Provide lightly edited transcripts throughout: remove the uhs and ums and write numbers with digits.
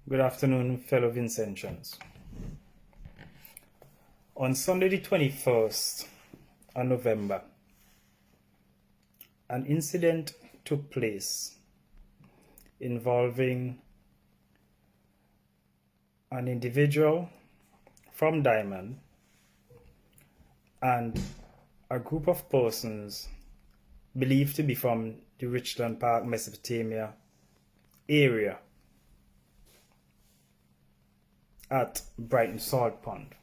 Good afternoon, fellow Vincentians. On Sunday the 21st of November, an incident took place involving an individual from Diamond and a group of persons believed to be from the Richland Park, Mesopotamia area at Brighton Salt Pond.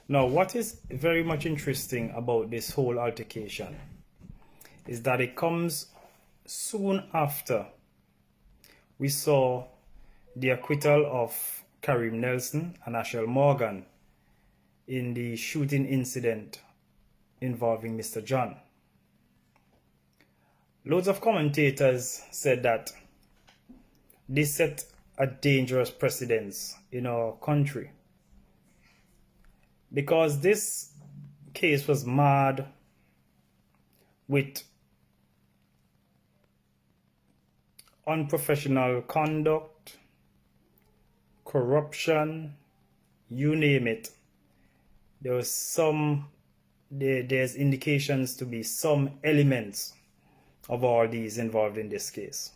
Now, what is very much interesting about this whole altercation is that it comes soon after we saw the acquittal of Kareem Nelson and Ashel Morgan in the shooting incident involving Mr. John. Loads of commentators said that this set a dangerous precedence in our country because this case was marred with unprofessional conduct, corruption, you name it. There's indications to be some elements of all these involved in this case.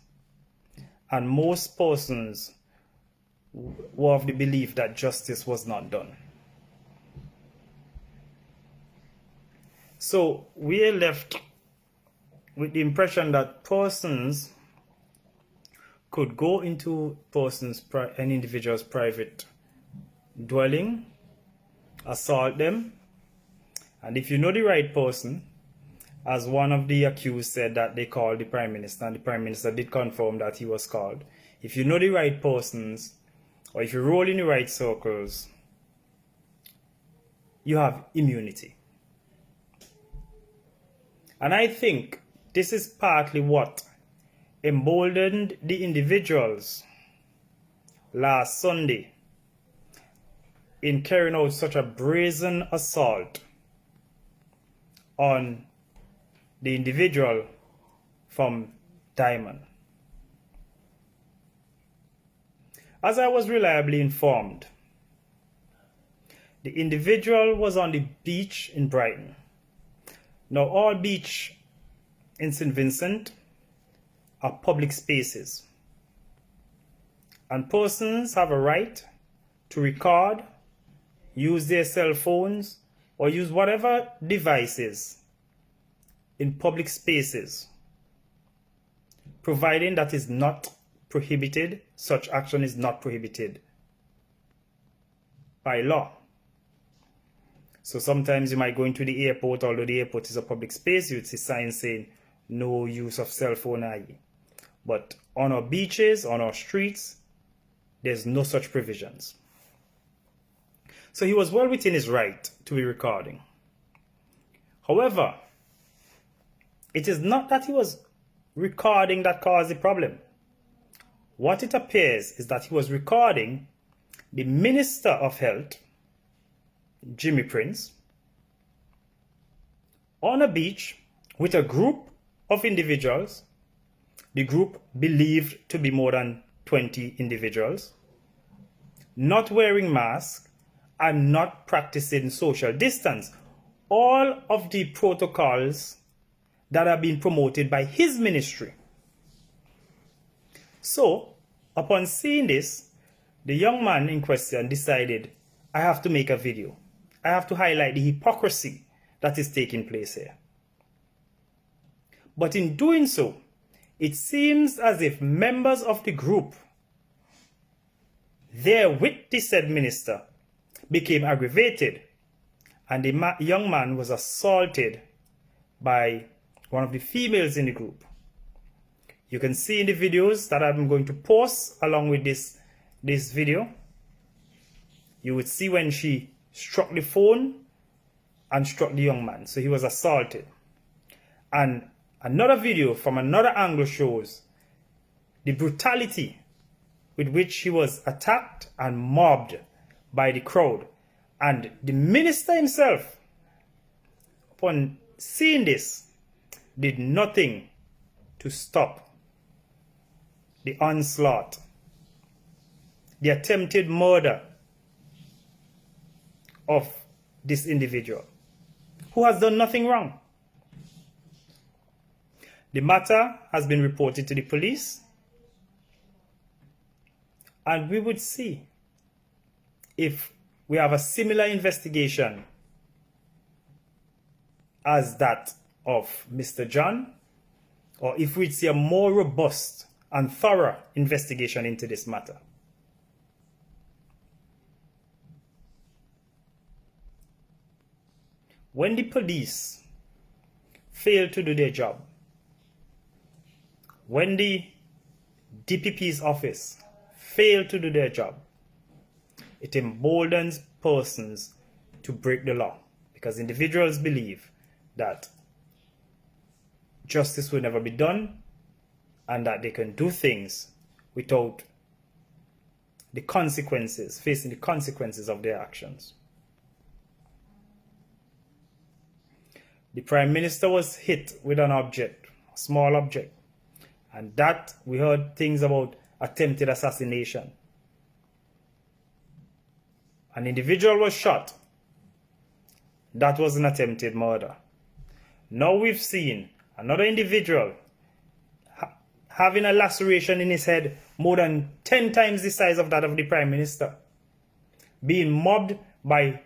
And most persons were of the belief that justice was not done. So we are left with the impression that persons could go into an individual's private dwelling, assault them, and if you know the right person, as one of the accused said that they called the Prime Minister, and the Prime Minister did confirm that he was called. If you know the right persons, or if you roll in the right circles, you have immunity. And I think this is partly what emboldened the individuals last Sunday in carrying out such a brazen assault on the individual from Diamond. As I was reliably informed, the individual was on the beach in Brighton. Now, all beach in St. Vincent are public spaces, and persons have a right to record, use their cell phones, or use whatever devices in public spaces, providing that is not prohibited, such action is not prohibited by law. So sometimes you might go into the airport, although the airport is a public space, you'd see signs saying no use of cell phone IE. But on our beaches, on our streets, there's no such provisions. So he was well within his right to be recording. However, it is not that he was recording that caused the problem. What it appears is that he was recording the Minister of Health, Jimmy Prince, on a beach with a group of individuals, the group believed to be more than 20 individuals, not wearing masks and not practicing social distance. All of the protocols that are being promoted by his ministry. So, upon seeing this, the young man in question decided, I have to make a video. I have to highlight the hypocrisy that is taking place here. But in doing so, it seems as if members of the group there with the said minister became aggravated, and the young man was assaulted by one of the females in the group. You can see in the videos that I'm going to post along with this video, you would see when she struck the phone and struck the young man. So he was assaulted. And another video from another angle shows the brutality with which he was attacked and mobbed by the crowd. And the minister himself, upon seeing this, did nothing to stop the onslaught, the attempted murder of this individual who has done nothing wrong. The matter has been reported to the police, and we would see if we have a similar investigation as that of Mr. John, or if we'd see a more robust and thorough investigation into this matter. When the police fail to do their job, when the DPP's office fail to do their job, it emboldens persons to break the law, because individuals believe that justice will never be done and that they can do things without the consequences, facing the consequences of their actions. The Prime Minister was hit with an object, a small object, and that we heard things about attempted assassination. An individual was shot. That was an attempted murder. Now we've seen another individual having a laceration in his head more than 10 times the size of that of the Prime Minister, being mobbed by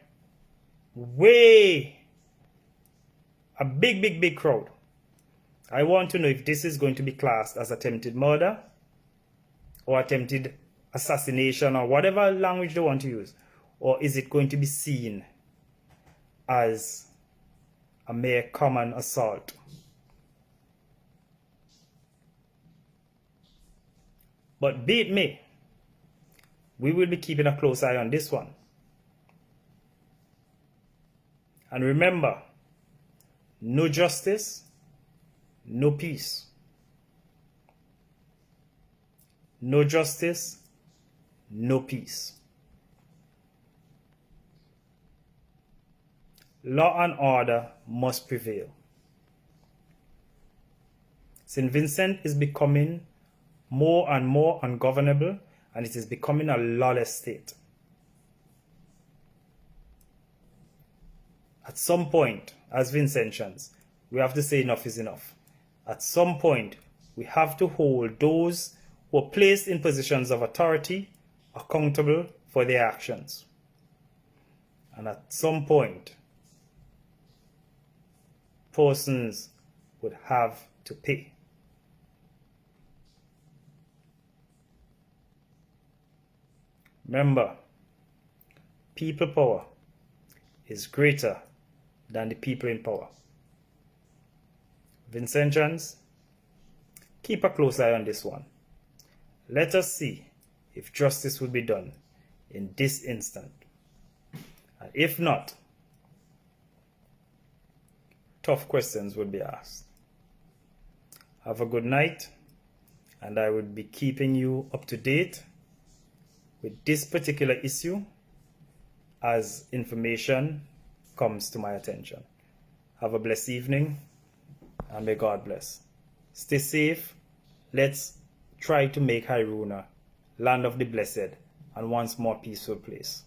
a big crowd. I want to know if this is going to be classed as attempted murder or attempted assassination or whatever language they want to use, or is it going to be seen as a mere common assault? But be it may, we will be keeping a close eye on this one. And remember, no justice, no peace. No justice, no peace. Law and order must prevail. St. Vincent is becoming more and more ungovernable, and it is becoming a lawless state. At some point, as Vincentians, we have to say enough is enough. At some point, we have to hold those who are placed in positions of authority accountable for their actions. And at some point, persons would have to pay. Remember, people power is greater than the people in power. Vincentians, keep a close eye on this one. Let us see if justice will be done in this instant. And if not, tough questions will be asked. Have a good night, and I will be keeping you up to date with this particular issue as information comes to my attention. Have a blessed evening, and may God bless. Stay safe. Let's try to make Hairuna land of the blessed and once more peaceful place.